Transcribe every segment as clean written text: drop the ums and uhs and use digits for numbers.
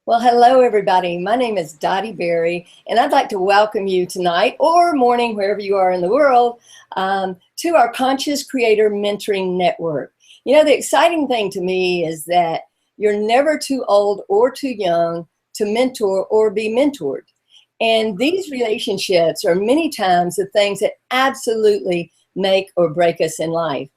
Well, hello, everybody. My name is Dottie Berry, and I'd like to welcome you tonight or morning, wherever you are in the world, to our Conscious Creator Mentoring Network. You know, the exciting thing to me is that you're never too old or too young to mentor or be mentored. And these relationships are many times the things that absolutely make or break us in life.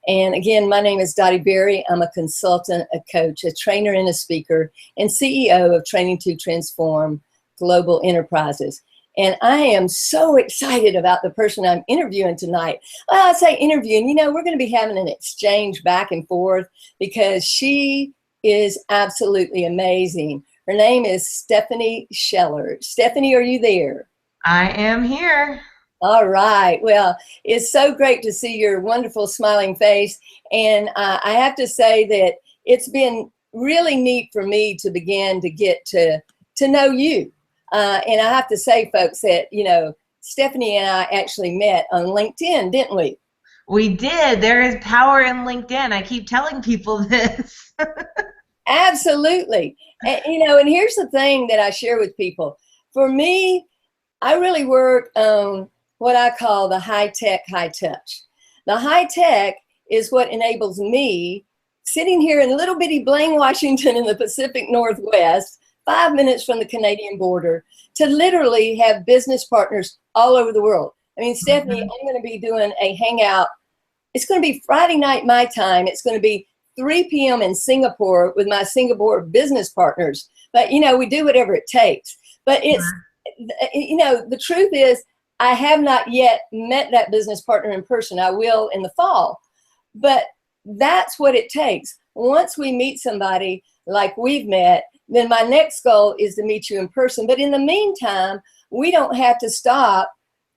And again, my name is Dottie Berry. I'm a consultant, a coach, a trainer, and a speaker, and CEO of Training to Transform Global Enterprises. And I am so excited about the person I'm interviewing tonight. Well, I say interviewing, we're going to be having an exchange back and forth because she is absolutely amazing. Her name is Stephanie Scheller. Stephanie, are you there? I am here. All right. Well, it's so great to see your wonderful smiling face. And I have to say that it's been really neat for me to begin to get to know you. And I have to say, folks, that, Stephanie and I actually met on LinkedIn, didn't we? We did. There is power in LinkedIn. I keep telling people this. Absolutely. And here's the thing that I share with people. For me, I really work on what I call the high tech, high touch. The high tech is what enables me, sitting here in little bitty Blaine, Washington in the Pacific Northwest, 5 minutes from the Canadian border, to literally have business partners all over the world. I mean, Stephanie, I'm going to be doing a hangout. It's going to be Friday night my time. It's going to be 3 p.m. in Singapore with my Singapore business partners. But, we do whatever it takes. But it's, the truth is, I have not yet met that business partner in person. I will in the fall. But that's what it takes. Once we meet somebody like we've met, then my next goal is to meet you in person. But in the meantime, we don't have to stop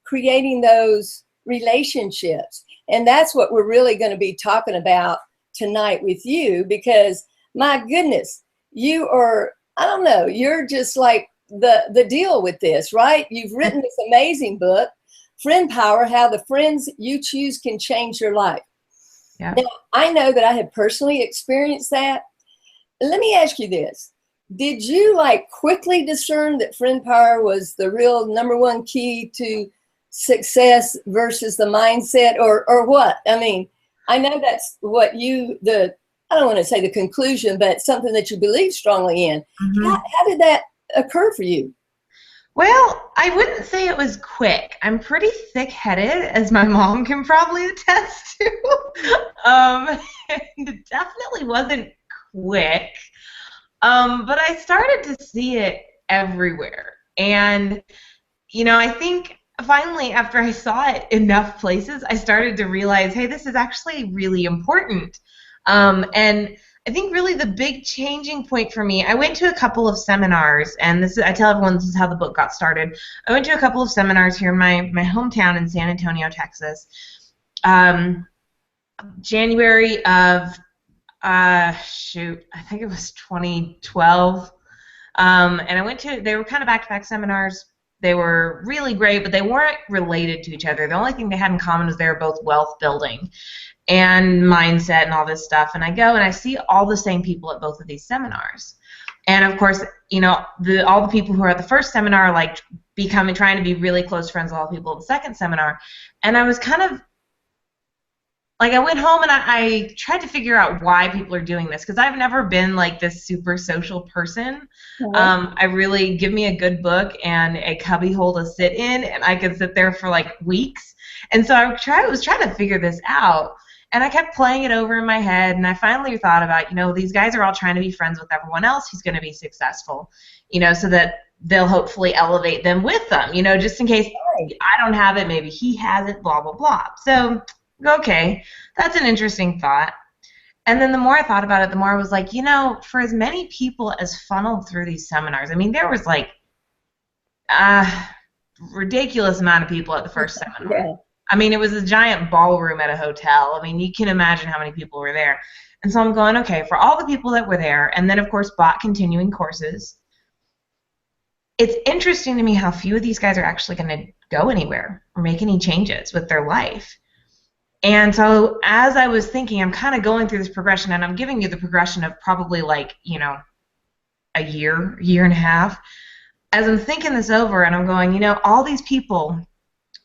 creating those relationships. And that's what we're really going to be talking about tonight with you, because my goodness, you are, I don't know, you're just like the deal with this, right? You've written this amazing book, Friend Power, How the Friends You Choose Can Change Your Life. Yeah. Now, I know that I have personally experienced that. Let me ask you this. Did you quickly discern that friend power was the real number one key to success versus the mindset, or what? I mean, I know that's what I don't want to say the conclusion, but something that you believe strongly in. How did that occur for you? Well, I wouldn't say it was quick. I'm pretty thick-headed, as my mom can probably attest to. And it definitely wasn't quick. But I started to see it everywhere. And, I think finally, after I saw it enough places, I started to realize, hey, this is actually really important. And I think really the big changing point for me, I went to a couple of seminars, and I tell everyone this is how the book got started. I went to a couple of seminars here in my hometown in San Antonio, Texas. January of, I think it was 2012. And I went to, they were kind of back-to-back seminars. They were really great, but they weren't related to each other. The only thing they had in common was they were both wealth building and mindset and all this stuff. And I go and I see all the same people at both of these seminars. And of course, all the people who are at the first seminar are trying to be really close friends with all the people at the second seminar. And I was kind of I went home and I tried to figure out why people are doing this, because I've never been this super social person. I really, give me a good book and a cubby hole to sit in, and I could sit there for weeks. And so I was trying to figure this out, and I kept playing it over in my head, and I finally thought about, these guys are all trying to be friends with everyone else who's going to be successful, so that they'll hopefully elevate them with them, just in case I don't have it, maybe he has it, blah, blah, blah. So, okay, that's an interesting thought. And then the more I thought about it, the more I was like, for as many people as funneled through these seminars, I mean, there was ridiculous amount of people at the first seminar. Yeah. I mean, it was a giant ballroom at a hotel. I mean, you can imagine how many people were there. And so I'm going, okay, for all the people that were there, and then, of course, bought continuing courses, it's interesting to me how few of these guys are actually going to go anywhere or make any changes with their life. And so as I was thinking, I'm kind of going through this progression, and I'm giving you the progression of probably a a year and a half. As I'm thinking this over and I'm going, you know, all these people,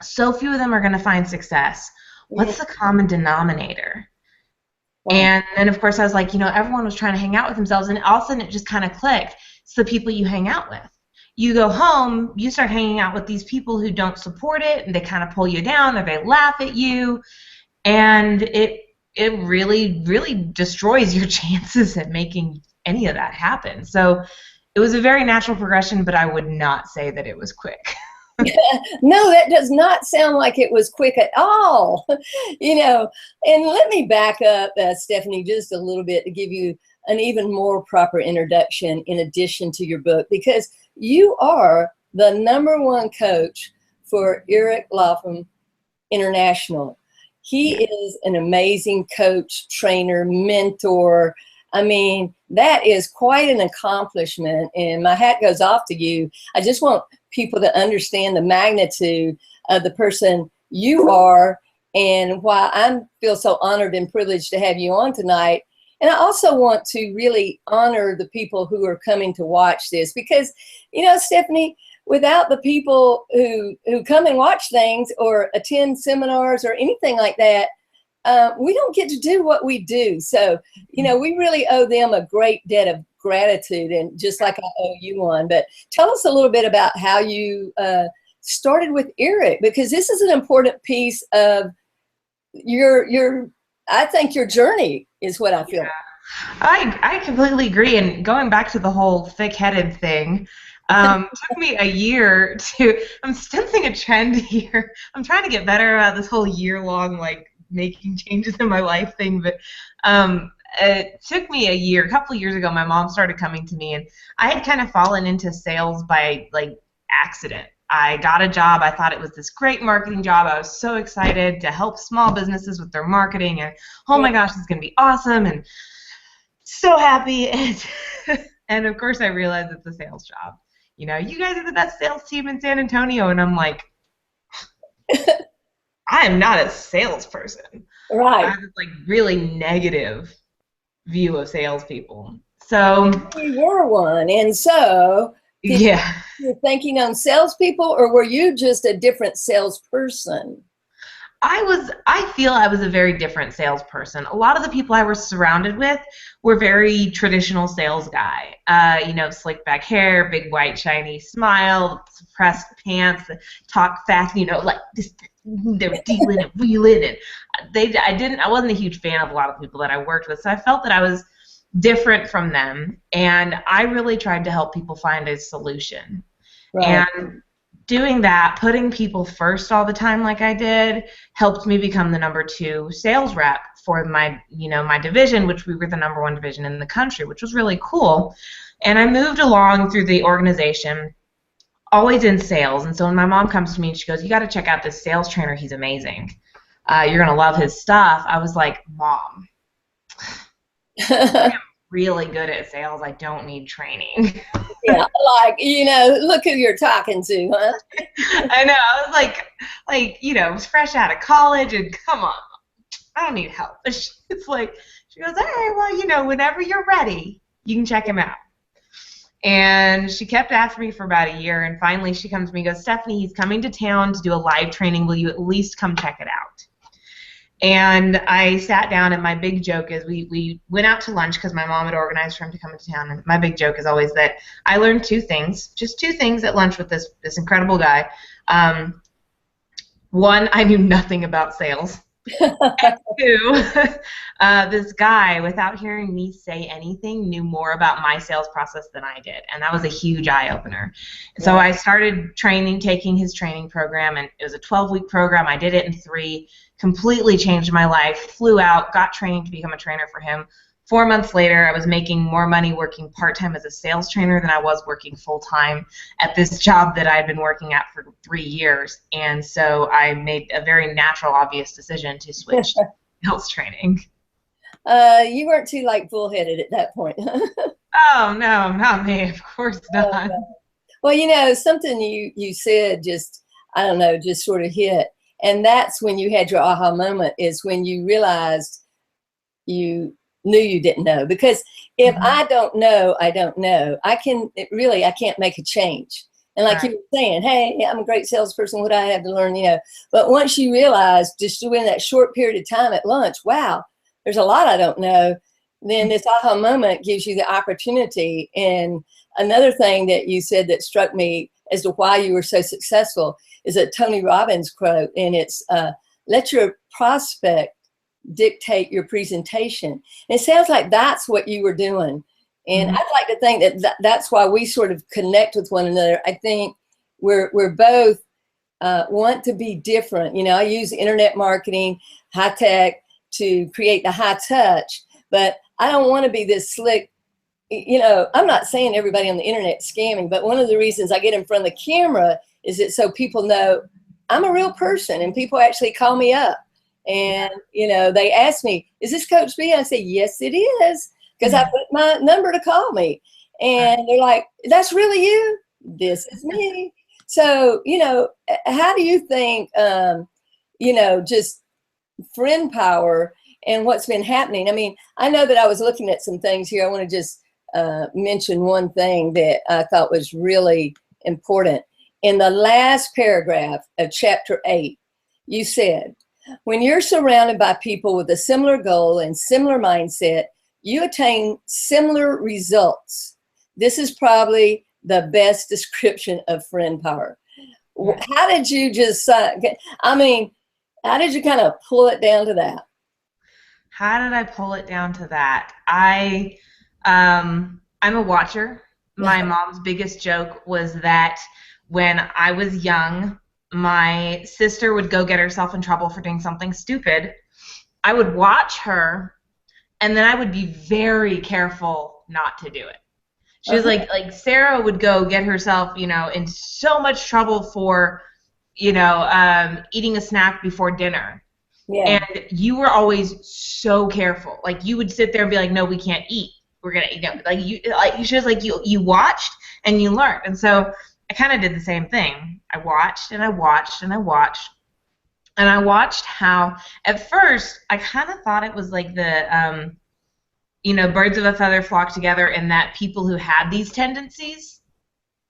so few of them are going to find success. What's the common denominator? Wow. And then, of course, I was like, you know, everyone was trying to hang out with themselves, and all of a sudden it just kind of clicked. It's the people you hang out with. You go home, you start hanging out with these people who don't support it, and they kind of pull you down, or they laugh at you, and it really, really destroys your chances at making any of that happen. So it was a very natural progression, but I would not say that it was quick. No, that does not sound like it was quick at all. You know, and let me back up, Stephanie, just a little bit to give you an even more proper introduction in addition to your book, because you are the #1 coach for Eric Lapham International. He is an amazing coach, trainer, mentor. I mean, that is quite an accomplishment, and my hat goes off to you. I just want people to understand the magnitude of the person you are and why I feel so honored and privileged to have you on tonight. And I also want to really honor the people who are coming to watch this, because, you know, Stephanie, without the people who come and watch things or attend seminars or anything like that, we don't get to do what we do. So, you know, we really owe them a great debt of gratitude, and just like I owe you one. But tell us a little bit about how you started with Eric, because this is an important piece of your I think your journey is what I feel. Yeah. I completely agree. And going back to the whole thick-headed thing, took me a year to, I'm sensing a trend here. I'm trying to get better about this whole year-long, like, making changes in my life thing, but it took me a year. A couple of years ago, my mom started coming to me, and I had kind of fallen into sales by, like, accident. I got a job. I thought it was this great marketing job. I was so excited to help small businesses with their marketing, and oh my gosh, this is going to be awesome, and so happy. And of course, I realized it's a sales job. You know, you guys are the best sales team in San Antonio, and I'm like, I am not a salesperson. Right. I have this, like, really negative view of salespeople. So You were one. And so yeah, you were thinking on salespeople, or were you just a different salesperson? I feel I was a very different salesperson. A lot of the people I was surrounded with were very traditional sales guy. You know, slick back hair, big white shiny smile, suppressed pants, talk fast. You know, like this, they were dealing and wheeling, and I wasn't a huge fan of a lot of the people that I worked with. So I felt that I was different from them, and I really tried to help people find a solution. Right. And doing that, putting people first all the time like I did, helped me become the #2 sales rep for my, you know, my division, which we were the #1 division in the country, which was really cool. And I moved along through the organization, always in sales. And so when my mom comes to me and she goes, "You got to check out this sales trainer. He's amazing. You're going to love his stuff." I was like, "Mom, I'm really good at sales. I don't need training." Yeah, like, you know, look who you're talking to, huh? I know. I was like, you know, I was fresh out of college, and come on, I don't need help. It's like, she goes, "All right, well, you know, whenever you're ready, you can check him out." And she kept after me for about a year, and finally she comes to me and goes, "Stephanie, he's coming to town to do a live training. Will you at least come check it out?" And I sat down, and my big joke is we went out to lunch because my mom had organized for him to come into town. And my big joke is always that I learned just two things at lunch with this incredible guy. One, I knew nothing about sales. And two, this guy, without hearing me say anything, knew more about my sales process than I did, and that was a huge eye-opener. So I started taking his training program, and it was a 12-week program. I did it in 3, completely changed my life, flew out, got training to become a trainer for him. 4 months later, I was making more money working part-time as a sales trainer than I was working full-time at this job that I'd been working at for 3 years. And so I made a very natural, obvious decision to switch to sales training. You weren't too, like, bullheaded at that point. Oh, no, not me. Of course not. Well, you know, something you said just, I don't know, just sort of hit. And that's when you had your aha moment, is when you realized you knew you didn't know. Because if Mhm. I don't know, I don't know. I can't make a change. And like you Right. were saying, hey, I'm a great salesperson. What do I have to learn? But once you realize just doing that short period of time at lunch, wow, there's a lot I don't know. Then this aha moment gives you the opportunity. And another thing that you said that struck me as to why you were so successful is a Tony Robbins quote. And it's, let your prospect dictate your presentation. And it sounds like that's what you were doing. And Mhm. I'd like to think that that's why we sort of connect with one another. I think we're both want to be different. I use internet marketing, high tech to create the high touch, but I don't want to be this slick. I'm not saying everybody on the internet scamming, but one of the reasons I get in front of the camera is that so people know I'm a real person, and people actually call me up Yeah. and they ask me, is this Coach B? I say, yes, it is, because I put my number to call me. Right. And they're like, that's really you? This is me. So, how do you think, just friend power and what's been happening? I mean, I know that I was looking at some things here. I want to just mention one thing that I thought was really important. In the last paragraph of chapter 8, you said, when you're surrounded by people with a similar goal and similar mindset, you attain similar results. This is probably the best description of friend power. Yeah. How did you how did you kind of pull it down to that? How did I pull it down to that? I'm a watcher. My mom's biggest joke was that when I was young, my sister would go get herself in trouble for doing something stupid. I would watch her, and then I would be very careful not to do it. She was Uh-huh. like Sarah would go get herself, in so much trouble for, eating a snack before dinner. Yeah. And you were always so careful. Like you would sit there and be like, "No, we can't eat. We're gonna, like she was like you watched and you learned." And so I kind of did the same thing. I watched and I watched and I watched and I watched how at first I kind of thought it was like birds of a feather flock together, and that people who had these tendencies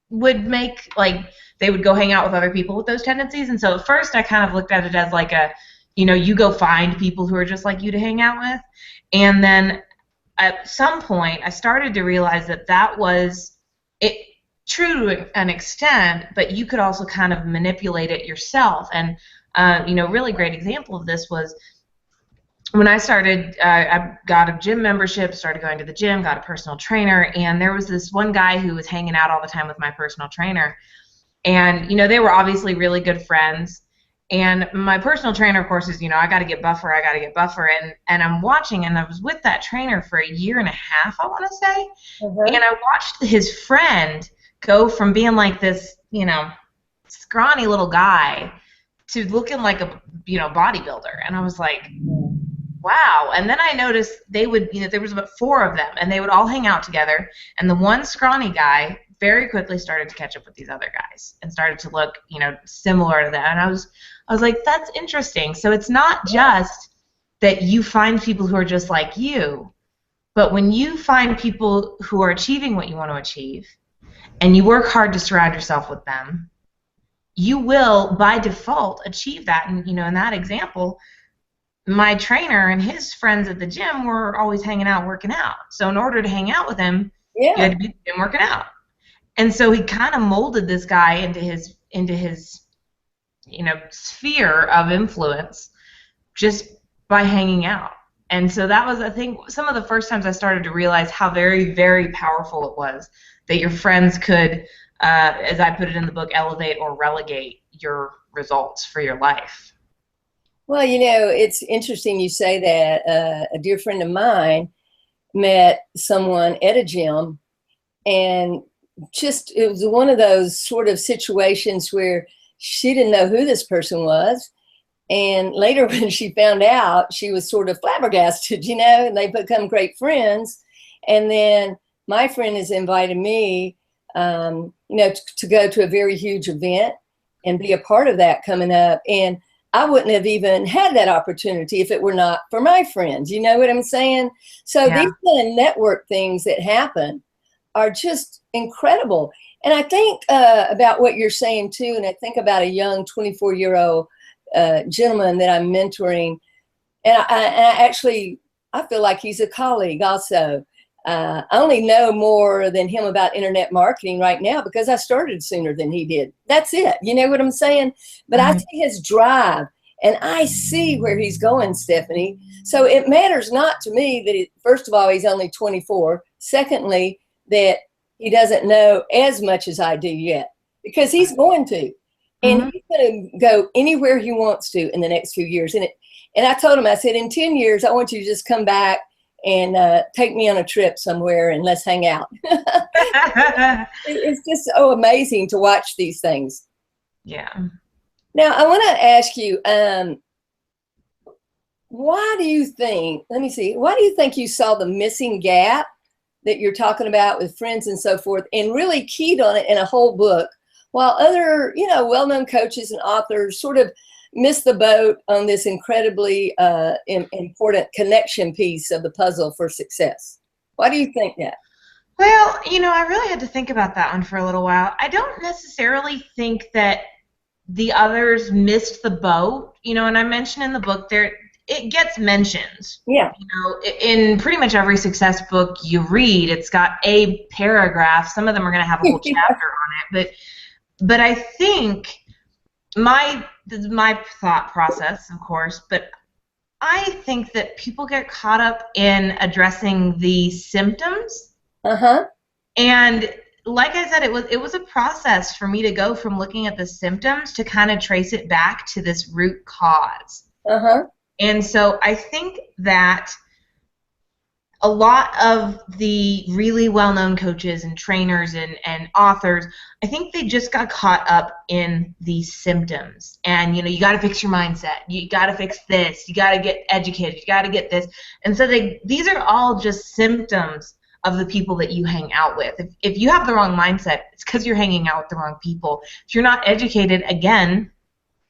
would make like they would go hang out with other people with those tendencies. And so at first I kind of looked at it as like you go find people who are just like you to hang out with. And then at some point I started to realize that that was it, true to an extent, but you could also kind of manipulate it yourself. And really great example of this was when I started, I got a gym membership, started going to the gym, got a personal trainer, and there was this one guy who was hanging out all the time with my personal trainer. And, they were obviously really good friends. And my personal trainer, of course, is, I got to get buffer, I got to get buffer. And I'm watching, and I was with that trainer for a year and a half, I want to say. Uh-huh. And I watched his friend go from being like this, scrawny little guy to looking like a, bodybuilder. And I was like, wow. And then I noticed they would, there was about 4 of them, and they would all hang out together. And the one scrawny guy very quickly started to catch up with these other guys and started to look, similar to them. And I was like, that's interesting. So it's not just that you find people who are just like you, but when you find people who are achieving what you want to achieve, and you work hard to surround yourself with them, you will by default achieve that. And in that example, my trainer and his friends at the gym were always hanging out working out. So in order to hang out with him, you had Yeah. to be at the gym working out. And so he kind of molded this guy into his sphere of influence just by hanging out. And so that was, I think, some of the first times I started to realize how very, very powerful it was that your friends could, as I put it in the book, elevate or relegate your results for your life. Well, it's interesting you say that. A dear friend of mine met someone at a gym, and it was one of those sort of situations where she didn't know who this person was. And later, when she found out, she was sort of flabbergasted, and they become great friends. And then my friend has invited me, to go to a very huge event and be a part of that coming up. And I wouldn't have even had that opportunity if it were not for my friends. You know what I'm saying? So Yeah. these kind of network things that happen are just incredible. And I think about what you're saying too, and I think about a young 24-year-old gentleman that I'm mentoring, and I feel like he's a colleague also. I only know more than him about internet marketing right now because I started sooner than he did. That's it. You know what I'm saying? But I see his drive, and I see where he's going, Stephanie. So it matters not to me that, first of all, he's only 24. Secondly, that he doesn't know as much as I do yet, because he's going to. And he's going to go anywhere he wants to in the next few years. And I told him, I said, in 10 years, I want you to just come back and take me on a trip somewhere and let's hang out. It's just so amazing to watch these things. Yeah. Now, I want to ask you, why do you think you saw the missing gap that you're talking about with friends and so forth, and really keyed on it in a whole book, while other, well-known coaches and authors sort of missed the boat on this incredibly important connection piece of the puzzle for success? Why do you think that? Well, I really had to think about that one for a little while. I don't necessarily think that the others missed the boat, and I mentioned in the book it gets mentioned. Yeah. In pretty much every success book you read, it's got a paragraph. Some of them are going to have a whole chapter on it, but I think my thought process, of course, but I think that people get caught up in addressing the symptoms. And like I said, it was a process for me to go from looking at the symptoms to kind of trace it back to this root cause. And so I think that a lot of the really well-known coaches and trainers and authors, I think they just got caught up in the symptoms. And, you got to fix your mindset. You got to fix this. You got to get educated. You got to get this. And so these are all just symptoms of the people that you hang out with. If you have the wrong mindset, it's because you're hanging out with the wrong people. If you're not educated, again,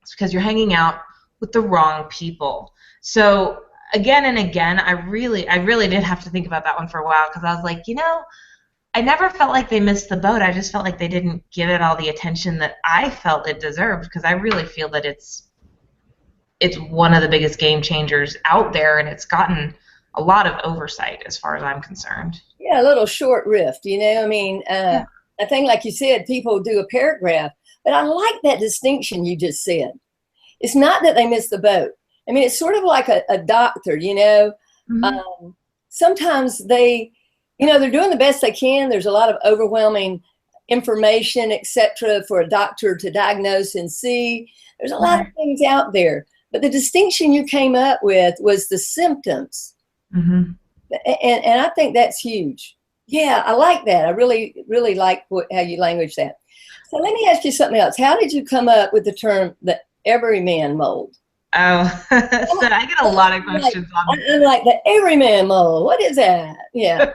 it's because you're hanging out with the wrong people. So again and again, I really did have to think about that one for a while, because I was like, I never felt like they missed the boat. I just felt like they didn't give it all the attention that I felt it deserved, because I really feel that it's one of the biggest game changers out there, and it's gotten a lot of oversight as far as I'm concerned. Yeah, a little short rift, I think, like you said, people do a paragraph, but I like that distinction you just said. It's not that they missed the boat. I mean, it's sort of like a doctor, sometimes they're doing the best they can. There's a lot of overwhelming information, etc., for a doctor to diagnose and see. There's a lot of things out there. But the distinction you came up with was the symptoms. And I think that's huge. Yeah, I like that. I really, really like how you language that. So let me ask you something else. How did you come up with the term the everyman mold? Oh, so I get a lot of questions on that. I'm like, the everyman mold. What is that? Yeah.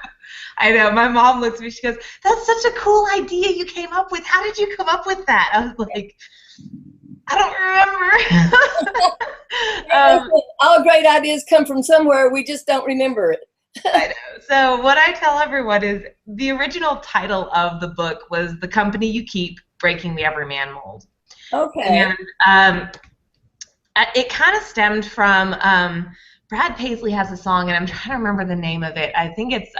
I know. My mom looks at me. She goes, "That's such a cool idea you came up with. How did you come up with that?" I was like, I don't remember. All great ideas come from somewhere. We just don't remember it. I know. So what I tell everyone is the original title of the book was "The Company You Keep: Breaking the Everyman Mold." Okay. And it kind of stemmed from Brad Paisley has a song, and I'm trying to remember the name of it. I think it's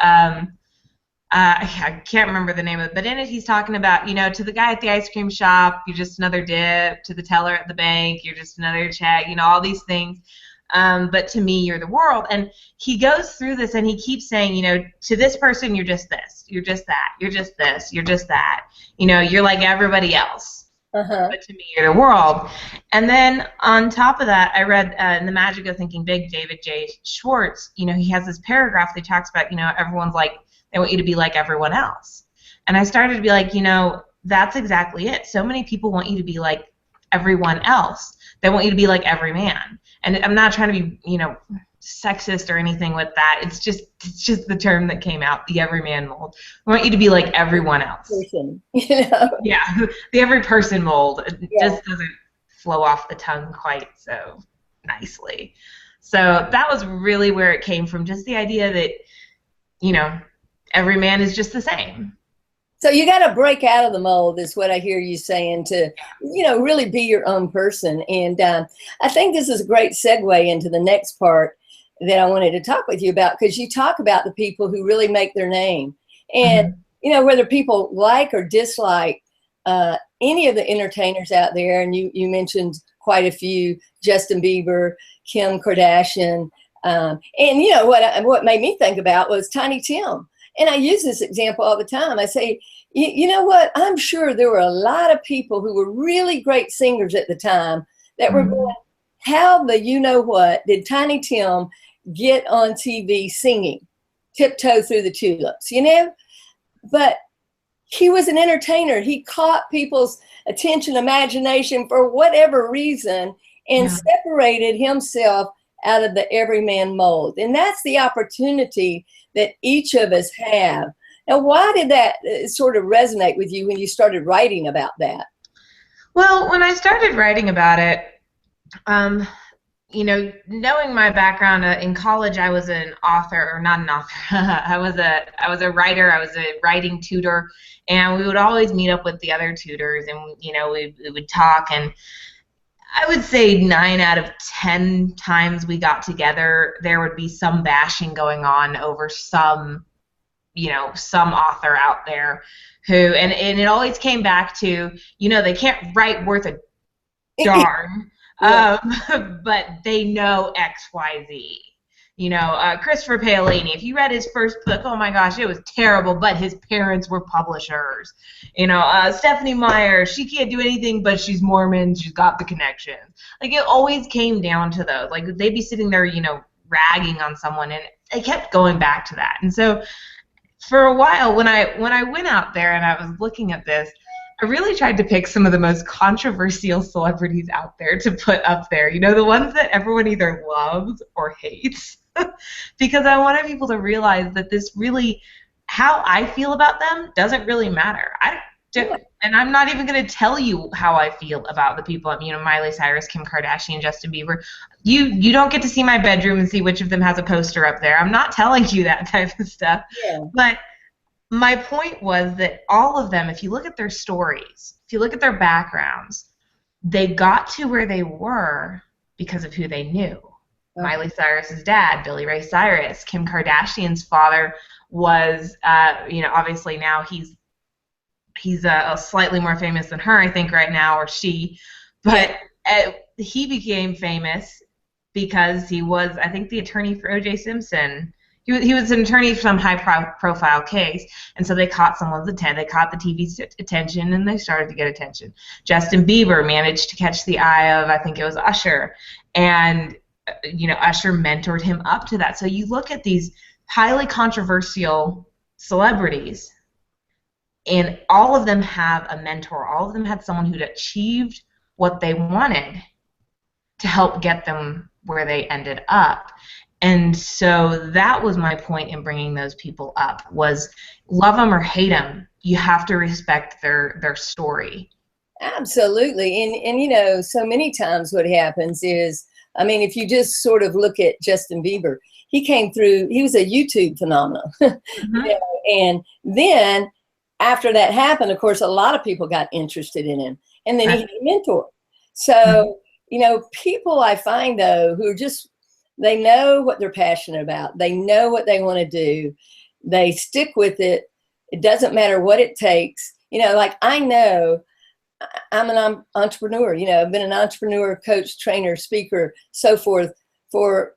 I can't remember the name of it, but in it he's talking about, to the guy at the ice cream shop, you're just another dip. To the teller at the bank, you're just another check. All these things. But to me, you're the world. And he goes through this, and he keeps saying, to this person, you're just this, you're just that, you're just this, you're just that. You're like everybody else. But to me, you're the world. And then on top of that, I read in The Magic of Thinking Big, David J. Schwartz, he has this paragraph that talks about, everyone's like, they want you to be like everyone else. And I started to be like, that's exactly it. So many people want you to be like everyone else. They want you to be like every man. And I'm not trying to be, sexist or anything with that. It's just the term that came out, the everyman mold. I want you to be like everyone else. Person, Yeah, the every person mold. It just doesn't flow off the tongue quite so nicely. So that was really where it came from, just the idea that, you know, every man is just the same. So you got to break out of the mold, is what I hear you saying, to, you know, really be your own person. And I think this is a great segue into the next part that I wanted to talk with you about, because you talk about the people who really make their name. And, you know, whether people like or dislike any of the entertainers out there, and you mentioned quite a few, Justin Bieber, Kim Kardashian, and, you know, what made me think about was Tiny Tim. And I use this example all the time. I say, you know what? I'm sure there were a lot of people who were really great singers at the time that were going, how the you know what did Tiny Tim get on TV singing Tiptoe Through the Tulips, you know? But he was an entertainer. He caught people's attention, imagination for whatever reason, and separated himself out of the everyman mold. And that's the opportunity that each of us have. Now, why did that sort of resonate with you when you started writing about that? Well, when I started writing about it, you know, knowing my background in college, I was an author, or not an author. I was a writer. I was a writing tutor, and we would always meet up with the other tutors, and you know, we would talk. And I would say 9 out of 10 times we got together, there would be some bashing going on over some, you know, some author out there who, and it always came back to, you know, they can't write worth a darn, but they know X, Y, Z. You know, Christopher Paolini, if you read his first book, oh my gosh, it was terrible, but his parents were publishers. You know, Stephanie Meyer, she can't do anything, but she's Mormon, she's got the connections. Like, it always came down to those. Like, they'd be sitting there, you know, ragging on someone, and they kept going back to that. And so for a while, when I went out there and I was looking at this, I really tried to pick some of the most controversial celebrities out there to put up there. You know, the ones that everyone either loves or hates. Because I wanted people to realize that this really, how I feel about them doesn't really matter. And I'm not even going to tell you how I feel about the people, you know, Miley Cyrus, Kim Kardashian, Justin Bieber. You don't get to see my bedroom and see which of them has a poster up there. I'm not telling you that type of stuff. Yeah. But my point was that all of them, if you look at their stories, if you look at their backgrounds, they got to where they were because of who they knew. Miley Cyrus's dad, Billy Ray Cyrus. Kim Kardashian's father was, you know, obviously now he's slightly more famous than her, I think, right now, or she. But he became famous because he was, I think, the attorney for O.J. Simpson. He was an attorney for some high-profile case, and so they caught someone's attention. They caught the TV's attention, and they started to get attention. Justin Bieber managed to catch the eye of, I think it was Usher, and you know, Usher mentored him up to that. So you look at these highly controversial celebrities, and all of them have a mentor. All of them had someone who'd achieved what they wanted to help get them where they ended up. And so that was my point in bringing those people up, was love them or hate them, you have to respect their story. Absolutely. And you know, so many times what happens is, I mean, if you just sort of look at Justin Bieber, he came through, he was a YouTube phenomenon. You know, and then after that happened, of course, a lot of people got interested in him. And then he had a mentor. So, you know, people I find, though, who are just, they know what they're passionate about. They know what they want to do. They stick with it. It doesn't matter what it takes. You know, like I know I'm an entrepreneur, you know, I've been an entrepreneur, coach, trainer, speaker, so forth for,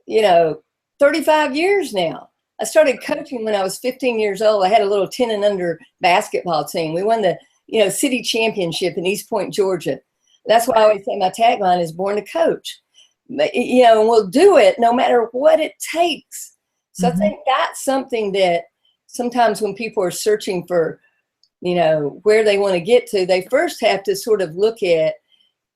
you know, 35 years now. I started coaching when I was 15 years old. I had a little 10 and under basketball team. We won the, you know, city championship in East Point, Georgia. That's why I always say my tagline is born to coach. You know, and we'll do it no matter what it takes. So I think that's something that sometimes when people are searching for, you know, where they want to get to, they first have to sort of look at,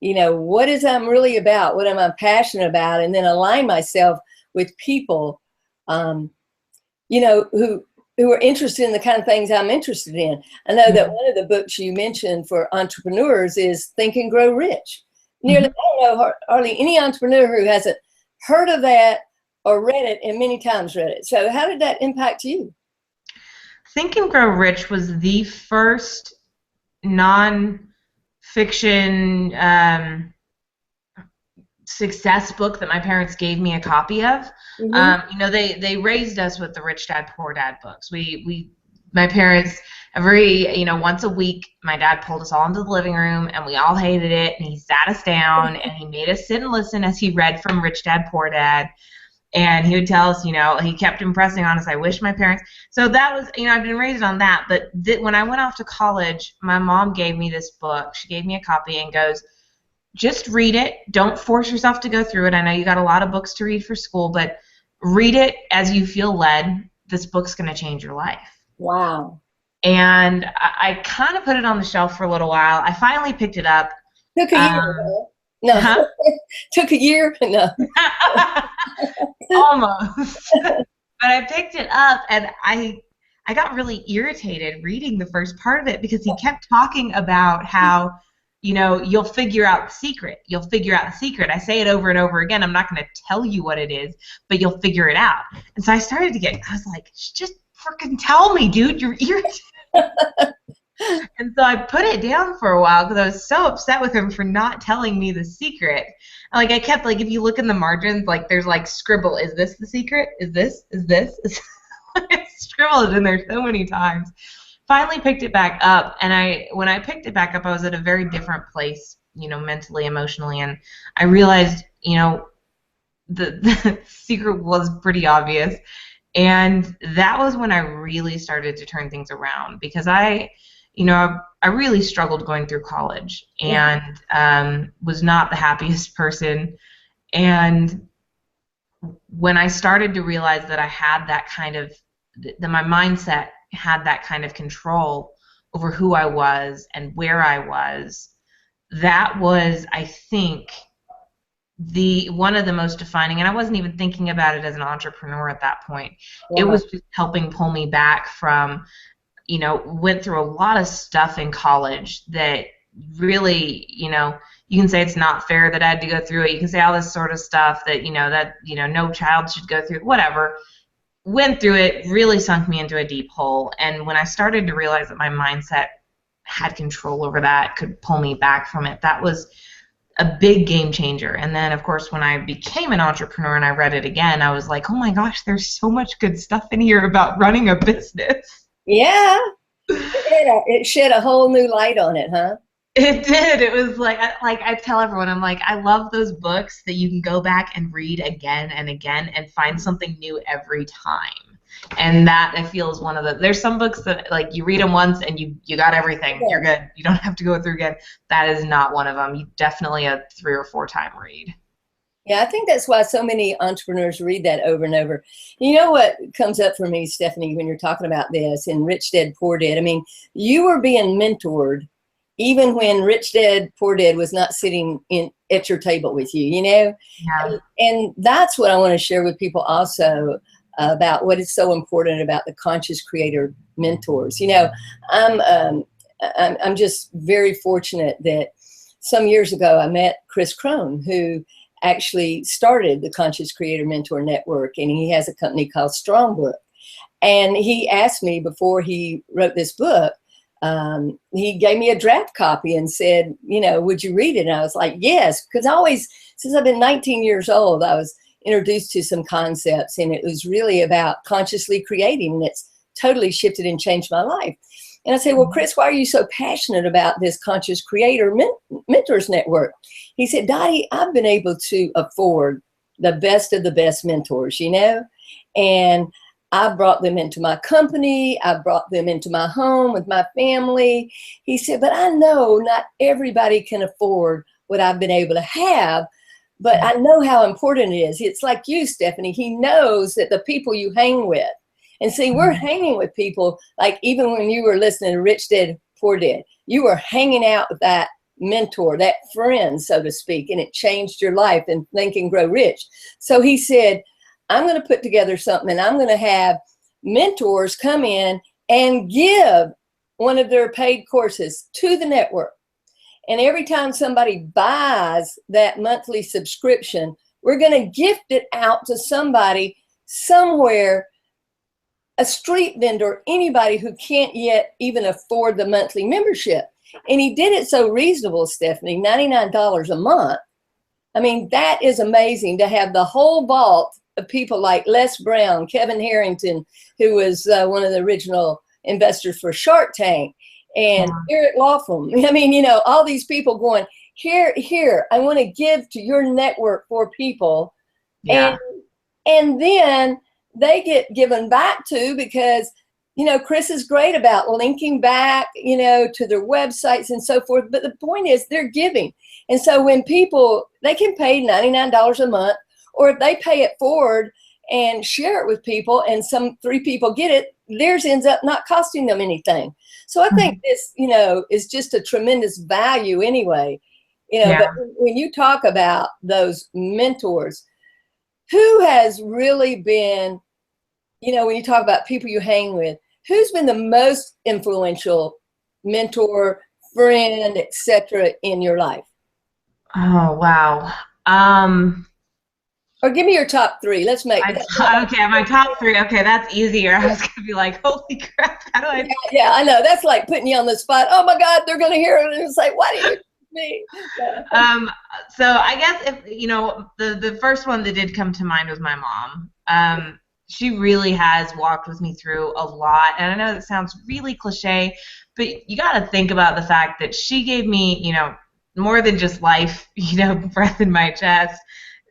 you know, what is I'm really about? What am I passionate about? And then align myself with people, you know, who are interested in the kind of things I'm interested in. I know that one of the books you mentioned for entrepreneurs is Think and Grow Rich. nearly, I don't know, hardly any entrepreneur who hasn't heard of that or read it and many times read it. So how did that impact you? Think and Grow Rich was the first non-fiction success book that my parents gave me a copy of. They raised us with the Rich Dad Poor Dad books. My parents, once a week, my dad pulled us all into the living room and we all hated it, and he sat us down and he made us sit and listen as he read from Rich Dad Poor Dad. And he would tell us, he kept impressing on us, I wish my parents. So that was, I've been raised on that. But when I went off to college, my mom gave me this book. She gave me a copy and goes, just read it. Don't force yourself to go through it. I know you got a lot of books to read for school, but read it as you feel led. This book's going to change your life. Wow. And I kind of put it on the shelf for a little while. I finally picked it up. Took a year. No. Huh? Took a year? No. Almost. But I picked it up, and I got really irritated reading the first part of it because he kept talking about how, you'll figure out the secret. You'll figure out the secret. I say it over and over again. I'm not going to tell you what it is, but you'll figure it out. And so I was like, just freaking tell me, dude. You're irritated. And so I put it down for a while because I was so upset with him for not telling me the secret. And, I kept, if you look in the margins, there's, scribble. Is this the secret? Is this? I scribbled it in there so many times. Finally picked it back up, and when I picked it back up, I was at a very different place, mentally, emotionally, and I realized, the secret was pretty obvious. And that was when I really started to turn things around, because I really struggled going through college and was not the happiest person. And when I started to realize that I had that kind of, that my mindset had that kind of control over who I was and where I was, that was, I think, one of the most defining, and I wasn't even thinking about it as an entrepreneur at that point. Yeah. It was just helping pull me back from, went through a lot of stuff in college that really, you can say it's not fair that I had to go through it. You can say all this sort of stuff that, no child should go through, whatever. Went through it, really sunk me into a deep hole. And when I started to realize that my mindset had control over that, could pull me back from it, that was a big game changer. And then, of course, when I became an entrepreneur and I read it again, I was like, oh my gosh, there's so much good stuff in here about running a business. Yeah. It shed a whole new light on it, huh? It did. It was I tell everyone, I'm like, I love those books that you can go back and read again and again and find something new every time. And that, I feel, is one of there's some books that, you read them once and you got everything. Yeah. You're good. You don't have to go through again. That is not one of them. You definitely a 3 or 4 time read. Yeah, I think that's why so many entrepreneurs read that over and over. You know what comes up for me, Stephanie, when you're talking about this in Rich Dad, Poor Dad? I mean, you were being mentored even when Rich Dad, Poor Dad was not sitting at your table with you, Yeah. And that's what I want to share with people also about what is so important about the conscious creator mentors. I'm just very fortunate that some years ago I met Chris Crone, who actually started the Conscious Creator Mentor Network, and he has a company called Strongbook. And he asked me before he wrote this book, he gave me a draft copy and said, would you read it? And I was like, yes, because since I've been 19 years old, I was introduced to some concepts, and it was really about consciously creating, and it's totally shifted and changed my life. And I said, well, Chris, why are you so passionate about this Conscious Creator Mentors Network? He said, Dottie, I've been able to afford the best of the best mentors, and I brought them into my company. I brought them into my home with my family. He said, but I know not everybody can afford what I've been able to have, but I know how important it is. It's like you, Stephanie. He knows that the people you hang with, and see, we're hanging with people, like even when you were listening to Rich Dad, Poor Dad, you were hanging out with that mentor, that friend, so to speak, and it changed your life and Think and Grow Rich. So he said, I'm going to put together something, and I'm going to have mentors come in and give one of their paid courses to the network. And every time somebody buys that monthly subscription, we're going to gift it out to somebody somewhere, a street vendor, anybody who can't yet even afford the monthly membership. And he did it so reasonable, Stephanie, $99 a month. I mean, that is amazing to have the whole vault of people like Les Brown, Kevin Harrington, who was one of the original investors for Shark Tank, and Eric Laughlin. I mean, you know, all these people going, here, I want to give to your network for people. Yeah. And then they get given back to, because, you know, Chris is great about linking back, you know, to their websites and so forth. But the point is they're giving. And so when people, they can pay $99 a month, or if they pay it forward and share it with people and some 3 people get it, theirs ends up not costing them anything. So I think this, you know, is just a tremendous value anyway. You know, but when you talk about those mentors, who has really been, you know, when you talk about people you hang with, who's been the most influential mentor, friend, etc. in your life? Oh, wow. Or give me your top 3. Let's make okay, my top 3. Okay, that's easier. I was gonna be like, holy crap, how do I? Yeah, I know. That's like putting you on the spot. Oh my God, they're gonna hear it and say, "Why do you me?" So I guess, if you know, the first one that did come to mind was my mom. She really has walked with me through a lot, and I know that sounds really cliche, but you got to think about the fact that she gave me, you know, more than just life, you know, breath in my chest.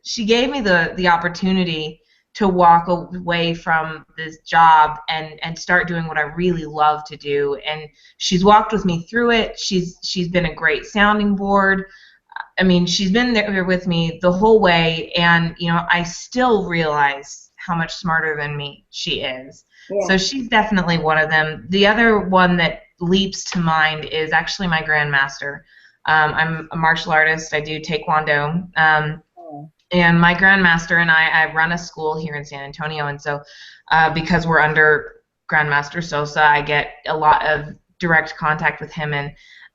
She gave me the opportunity to walk away from this job and start doing what I really love to do. And she's walked with me through it. She's been a great sounding board. I mean, she's been there with me the whole way, and you know, I still realize how much smarter than me she is. Yeah. So she's definitely one of them. The other one that leaps to mind is actually my grandmaster. I'm a martial artist. I do Taekwondo. And my grandmaster and I run a school here in San Antonio, and so because we're under Grandmaster Sosa, I get a lot of direct contact with him, and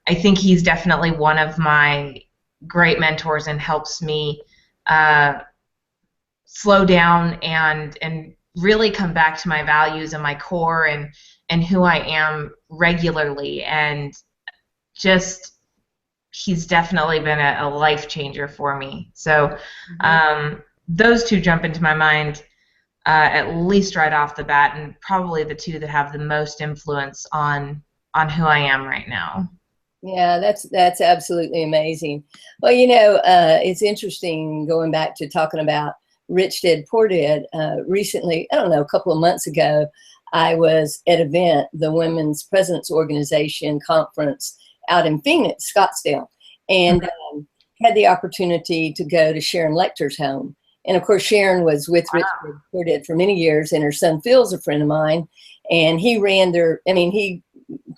I think he's definitely one of my great mentors and helps me slow down and really come back to my values and my core and who I am regularly, and just he's definitely been a life changer for me. So those 2 jump into my mind at least right off the bat, and probably the 2 that have the most influence on who I am right now. Yeah, that's absolutely amazing. Well, you know, it's interesting going back to talking about Rich Dad Poor Dad. Recently, I don't know, a couple of months ago, I was at an event, the Women's President's Organization conference out in Phoenix, Scottsdale, and had the opportunity to go to Sharon Lecter's home. And of course, Sharon was with Rich Dad Poor Dad for many years, and her son Phil's a friend of mine, and he ran he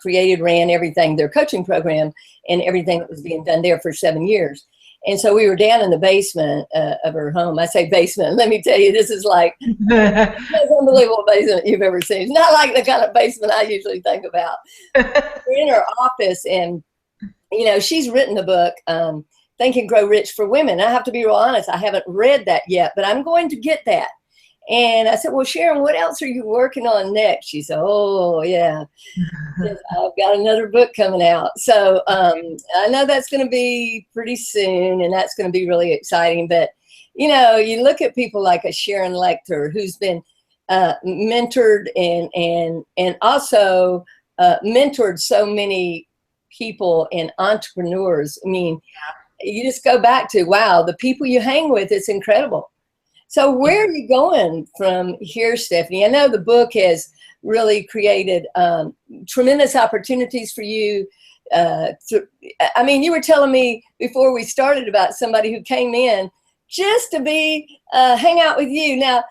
ran everything, their coaching program and everything that was being done there for 7 years. And so we were down in the basement of her home. I say basement. Let me tell you, this is like the most unbelievable basement you've ever seen. It's not like the kind of basement I usually think about. We're in her office, and, you know, she's written a book, Think and Grow Rich for Women. I have to be real honest, I haven't read that yet, but I'm going to get that. And I said, well, Sharon, what else are you working on next? She said, oh, yeah, I've got another book coming out. So I know that's going to be pretty soon, and that's going to be really exciting. But, you know, you look at people like a Sharon Lecter, who's been mentored and also mentored so many people and entrepreneurs. I mean, you just go back to, wow, the people you hang with, it's incredible. So where are you going from here, Stephanie? I know the book has really created tremendous opportunities for you. I mean, you were telling me before we started about somebody who came in just to hang out with you. Now,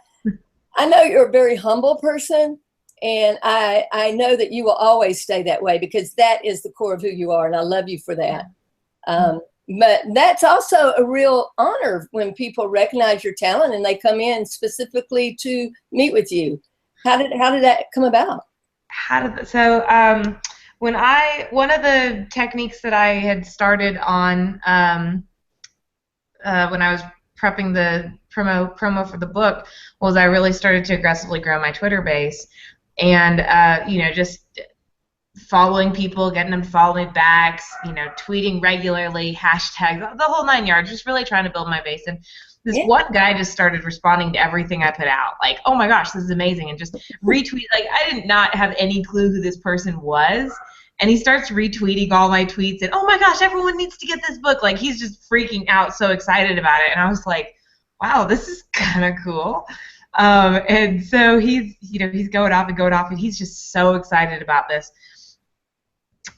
I know you're a very humble person, and I know that you will always stay that way, because that is the core of who you are, and I love you for that. But that's also a real honor when people recognize your talent and they come in specifically to meet with you. How did that come about? One of the techniques that I had started on when I was prepping the promo for the book was I really started to aggressively grow my Twitter base, and just following people, getting them to follow me back, tweeting regularly, hashtags, the whole 9 yards, just really trying to build my base. And this one guy just started responding to everything I put out, like, oh my gosh, this is amazing, and just retweet. Like, I did not have any clue who this person was, and he starts retweeting all my tweets, and oh my gosh, everyone needs to get this book. Like, he's just freaking out, so excited about it, and I was like, wow, this is kind of cool. And so he's going off, and he's just so excited about this.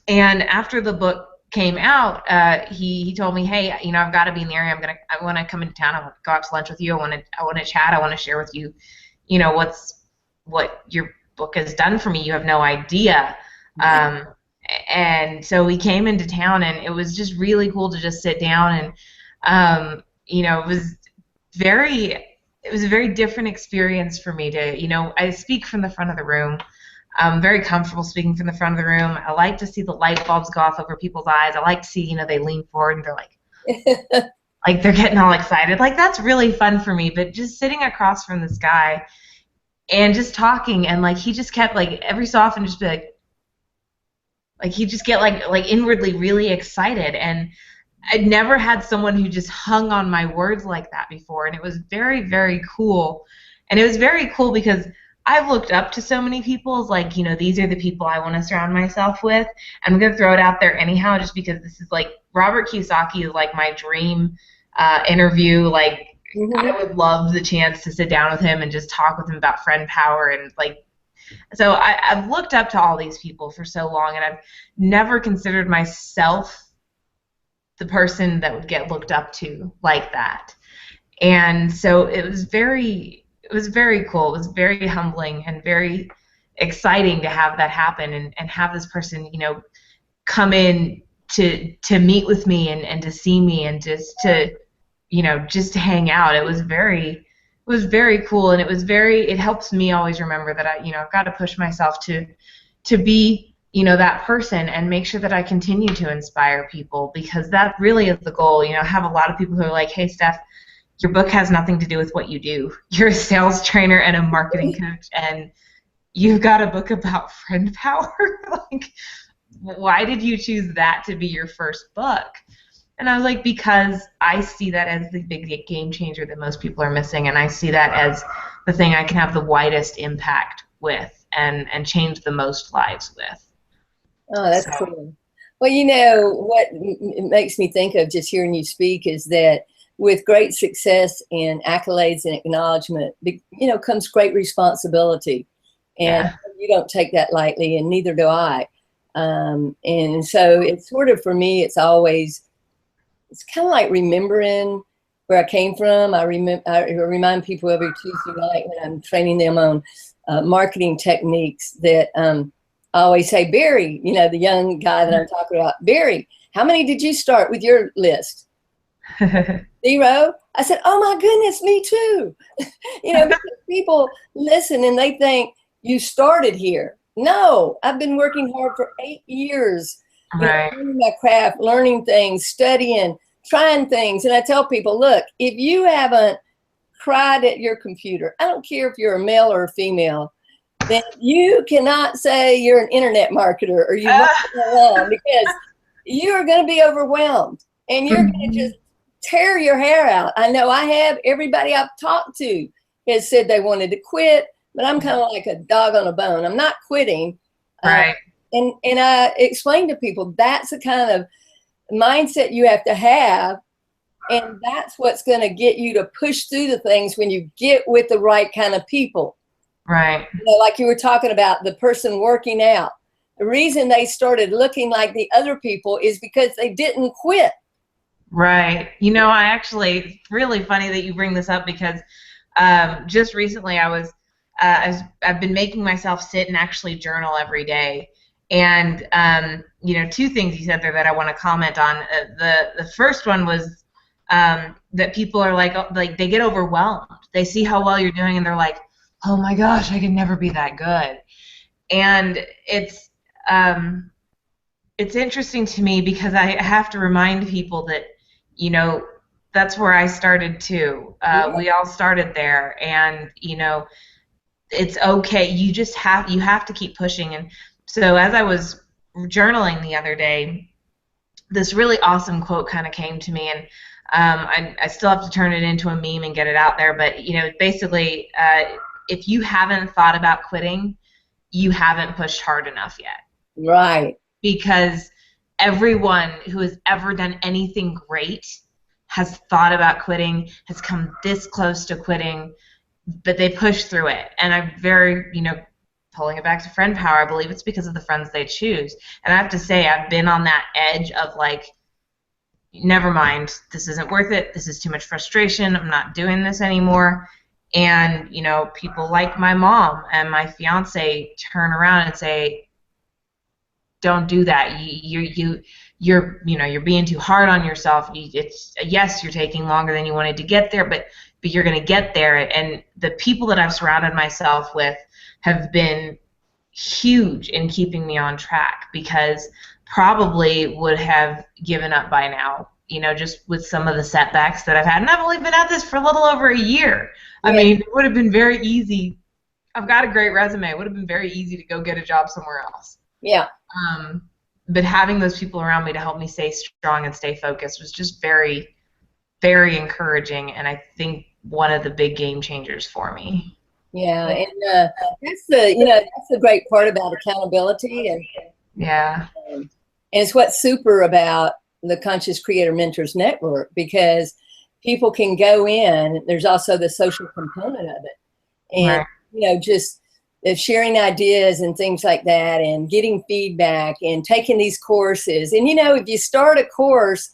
And after the book came out, he told me, hey, I've got to be in the area. I want to come into town. I want to go out to lunch with you. I want to chat. I want to share with you, what your book has done for me. You have no idea. And so he came into town, and it was just really cool to just sit down, and it was a very different experience for me to, I speak from the front of the room. I'm very comfortable speaking from the front of the room. I like to see the light bulbs go off over people's eyes. I like to see, they lean forward and they're like, like they're getting all excited. Like, that's really fun for me. But just sitting across from this guy and just talking, and like he just kept, like, every so often just be like he'd just get like inwardly really excited. And I'd never had someone who just hung on my words like that before, and it was very, very cool. And it was very cool because I've looked up to so many people as, like, these are the people I want to surround myself with. I'm going to throw it out there anyhow, just because this is, like, Robert Kiyosaki is, like, my dream interview. Like, I would love the chance to sit down with him and just talk with him about friend power. And, like, so I've looked up to all these people for so long, and I've never considered myself the person that would get looked up to like that. And so it was very cool. It was very humbling and very exciting to have that happen, and have this person, come in to meet with me and to see me and just to, just to hang out. It was very cool, and it helps me always remember that I've got to push myself to be, that person, and make sure that I continue to inspire people, because that really is the goal. I have a lot of people who are like, hey, Steph, your book has nothing to do with what you do. You're a sales trainer and a marketing coach, and you've got a book about friend power. Like, why did you choose that to be your first book? And I was like, because I see that as the big game changer that most people are missing, and I see that as the thing I can have the widest impact with and change the most lives with. Oh, that's cool. Well, what it makes me think of just hearing you speak is that with great success and accolades and acknowledgement, comes great responsibility. And you don't take that lightly, and neither do I. And so it's sort of, for me, it's kind of like remembering where I came from. I remind people every Tuesday night when I'm training them on marketing techniques that I always say, Barry, the young guy that I'm talking about, Barry, how many did you start with your list? 0. I said, oh my goodness, me too. Because people listen and they think you started here. No, I've been working hard for 8 years, learning my craft, learning things, studying, trying things. And I tell people, look, if you haven't cried at your computer, I don't care if you're a male or a female, then you cannot say you're an internet marketer or you want to go on, because you're going to be overwhelmed and you're going to just tear your hair out. I know I have. Everybody I've talked to has said they wanted to quit, but I'm kind of like a dog on a bone. I'm not quitting. Right. And I explain to people that's the kind of mindset you have to have, and that's what's going to get you to push through the things when you get with the right kind of people. Right. Like you were talking about the person working out. The reason they started looking like the other people is because they didn't quit. Right. I actually, it's really funny that you bring this up, because just recently I've been making myself sit and actually journal every day. And, 2 things you said there that I want to comment on. The first one was that people are like they get overwhelmed. They see how well you're doing and they're like, oh my gosh, I could never be that good. And it's it's interesting to me because I have to remind people that, you know, that's where I started too. Yeah. We all started there, and it's okay. You have to keep pushing. And so as I was journaling the other day, this really awesome quote kind of came to me, and I still have to turn it into a meme and get it out there. But basically, if you haven't thought about quitting, you haven't pushed hard enough yet. Right. Because everyone who has ever done anything great has thought about quitting, has come this close to quitting, but they push through it. And I'm very, pulling it back to friend power, I believe it's because of the friends they choose. And I have to say, I've been on that edge of like, never mind, this isn't worth it, this is too much frustration, I'm not doing this anymore. And people like my mom and my fiance turn around and say, don't do that. You're being too hard on yourself. Yes, you're taking longer than you wanted to get there, but you're going to get there. And the people that I've surrounded myself with have been huge in keeping me on track, because probably would have given up by now, just with some of the setbacks that I've had. And I've only been at this for a little over a year. Yeah. I mean, it would have been very easy. I've got a great resume. It would have been very easy to go get a job somewhere else. Yeah. But having those people around me to help me stay strong and stay focused was just very, very encouraging, and I think one of the big game changers for me. Yeah, and that's the great part about accountability, and yeah, and it's what's super about the Conscious Creator Mentors Network, because people can go in. There's also the social component of it, and right. Just sharing ideas and things like that, and getting feedback and taking these courses. And if you start a course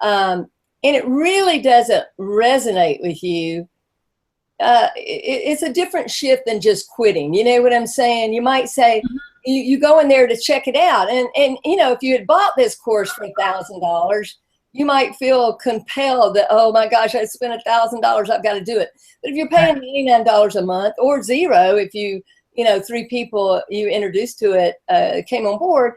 and it really doesn't resonate with you, it's a different shift than just quitting. You know what I'm saying? You might say, you go in there to check it out, and if you had bought this course for $1,000, you might feel compelled that, oh my gosh, I spent $1,000, I've got to do it. But if you're paying $99 a month, or zero if you 3 people you introduced to it came on board,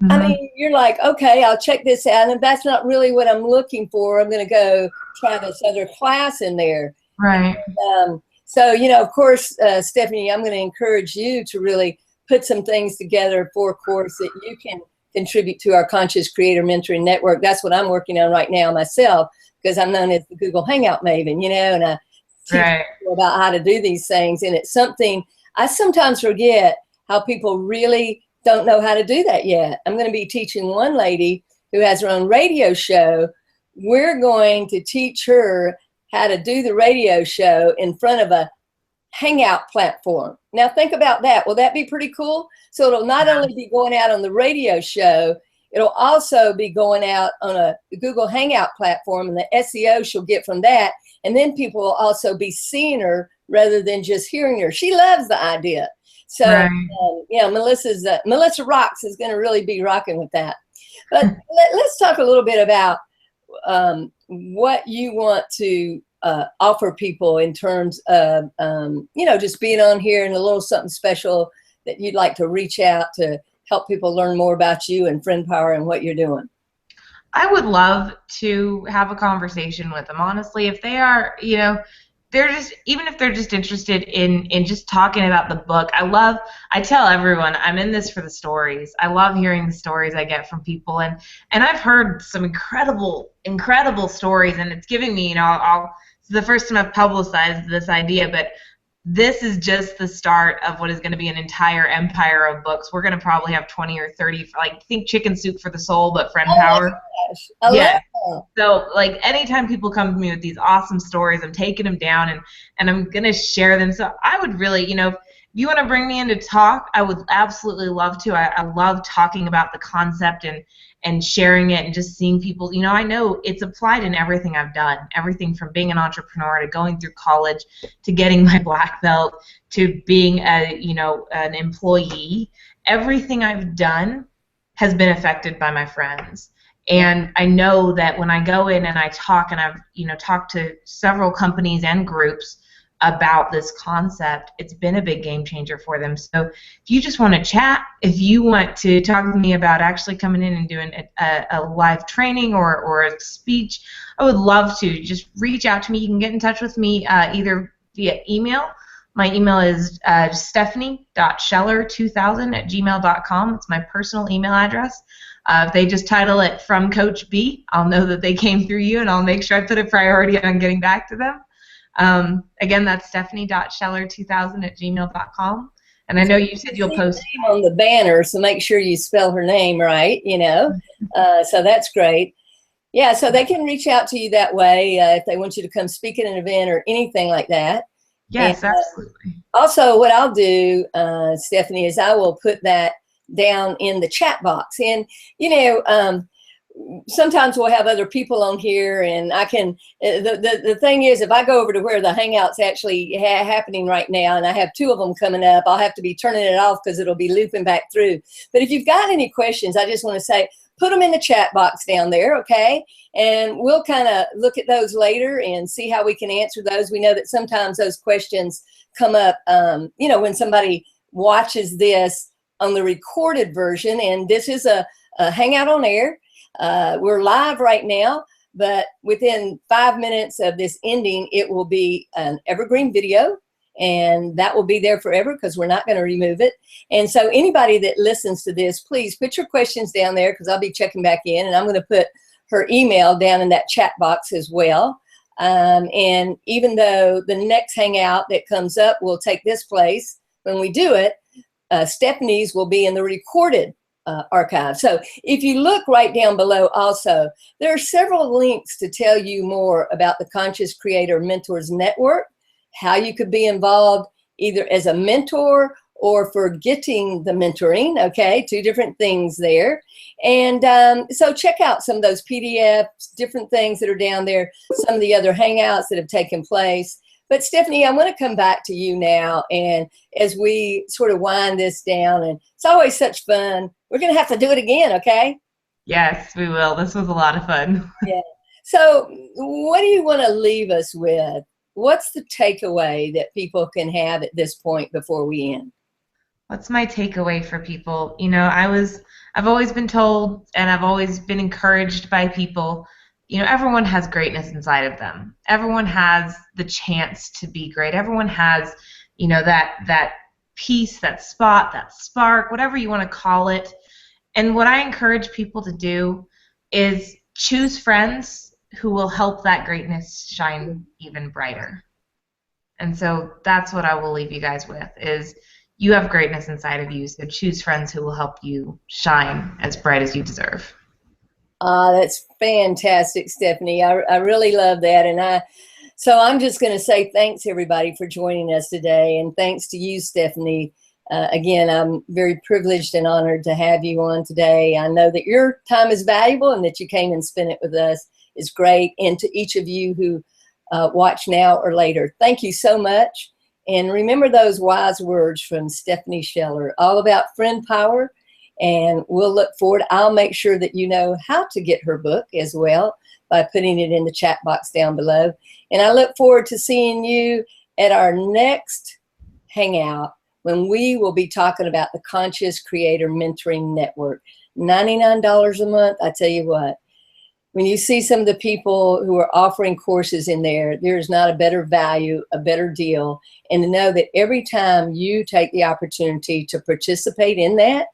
I mean, you're like, okay, I'll check this out, and if that's not really what I'm looking for, I'm going to go try this other class in there. Right. So, of course, Stephanie, I'm going to encourage you to really put some things together for a course that you can contribute to our Conscious Creator Mentoring Network. That's what I'm working on right now myself, because I'm known as the Google Hangout Maven, and I teach people about how to do these things. And it's something I sometimes forget, how people really don't know how to do that yet. I'm going to be teaching one lady who has her own radio show. We're going to teach her how to do the radio show in front of a Hangout platform. Now think about that. Will that be pretty cool? So it'll not only be going out on the radio show, it'll also be going out on a Google Hangout platform, and the SEO she'll get from that. And then people will also be seeing her rather than just hearing her. She loves the idea. So, Melissa Rocks is going to really be rocking with that. But let's talk a little bit about what you want to offer people in terms of, just being on here, and a little something special that you'd like to reach out to help people learn more about you and Friend Power and what you're doing. I would love to have a conversation with them, honestly. If they are, even if they're just interested in just talking about the book. I tell everyone, I'm in this for the stories. I love hearing the stories I get from people, and I've heard some incredible stories, and it's giving me, it's the first time I've publicized this idea, but this is just the start of what is going to be an entire empire of books. We're going to probably have 20 or 30, think Chicken Soup for the Soul, but Friend Power. I love that. So, anytime people come to me with these awesome stories, I'm taking them down, and I'm going to share them. So I would really, if you want to bring me in to talk, I would absolutely love to. I love talking about the concept and sharing it, and just seeing people. I know it's applied in everything I've done, everything from being an entrepreneur to going through college to getting my black belt to being an employee. Everything I've done has been affected by my friends. And I know that when I go in and I talk, and I've talked to several companies and groups, about this concept, it's been a big game changer for them. So if you just want to chat, if you want to talk to me about actually coming in and doing a live training or a speech, I would love to. Just reach out to me. You can get in touch with me either via email. My email is stephanie.scheller2000@gmail.com. It's my personal email address. If they just title it From Coach B, I'll know that they came through you, and I'll make sure I put a priority on getting back to them. Again, that's stephanie.scheller2000@gmail.com. And I know you said you'll post name on the banner, so make sure you spell her name right, so that's great. Yeah, so they can reach out to you that way if they want you to come speak at an event or anything like that. Yes, and, absolutely. Also, what I'll do, Stephanie, is I will put that down in the chat box. And, sometimes we'll have other people on here, and I can, the thing is, if I go over to where the Hangout's actually happening right now, and I have 2 of them coming up, I'll have to be turning it off because it'll be looping back through. But if you've got any questions, I just want to say, put them in the chat box down there, okay? And we'll kind of look at those later and see how we can answer those. We know that sometimes those questions come up, when somebody watches this on the recorded version, and this is a Hangout on Air. We're live right now, but within 5 minutes of this ending, it will be an evergreen video, and that will be there forever because we're not going to remove it. And so anybody that listens to this, please put your questions down there because I'll be checking back in, and I'm going to put her email down in that chat box as well. And even though the next Hangout that comes up will take this place, when we do it, Stephanie's will be in the recorded archive. So if you look right down below also, there are several links to tell you more about the Conscious Creator Mentors Network, how you could be involved either as a mentor or for getting the mentoring, okay? 2 different things there. And so check out some of those PDFs, different things that are down there, some of the other Hangouts that have taken place. But Stephanie, I want to come back to you now, and as we sort of wind this down, and it's always such fun. We're going to have to do it again, okay? Yes, we will. This was a lot of fun. Yeah. So what do you want to leave us with? What's the takeaway that people can have at this point before we end? What's my takeaway for people? I've always been told, and I've always been encouraged by people, everyone has greatness inside of them. Everyone has the chance to be great. Everyone has, that piece, that spot, that spark, whatever you want to call it. And what I encourage people to do is choose friends who will help that greatness shine even brighter. And so that's what I will leave you guys with, is you have greatness inside of you, so choose friends who will help you shine as bright as you deserve. That's fantastic, Stephanie. I really love that. And so I'm just going to say thanks, everybody, for joining us today. And thanks to you, Stephanie. Again, I'm very privileged and honored to have you on today. I know that your time is valuable, and that you came and spent it with us is great. And to each of you who watch now or later, thank you so much. And remember those wise words from Stephanie Scheller, all about friend power. And we'll look forward. I'll make sure that you know how to get her book as well by putting it in the chat box down below. And I look forward to seeing you at our next Hangout, when we will be talking about the Conscious Creator Mentoring Network. $99 a month. I tell you what, when you see some of the people who are offering courses in there, there's not a better value, a better deal. And to know that every time you take the opportunity to participate in that,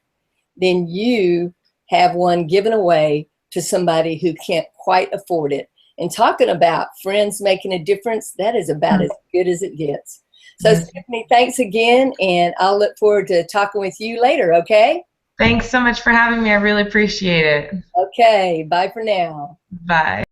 then you have one given away to somebody who can't quite afford it. And talking about friends making a difference, that is about as good as it gets. So Stephanie, thanks again, and I'll look forward to talking with you later, okay? Thanks so much for having me. I really appreciate it. Okay, bye for now. Bye.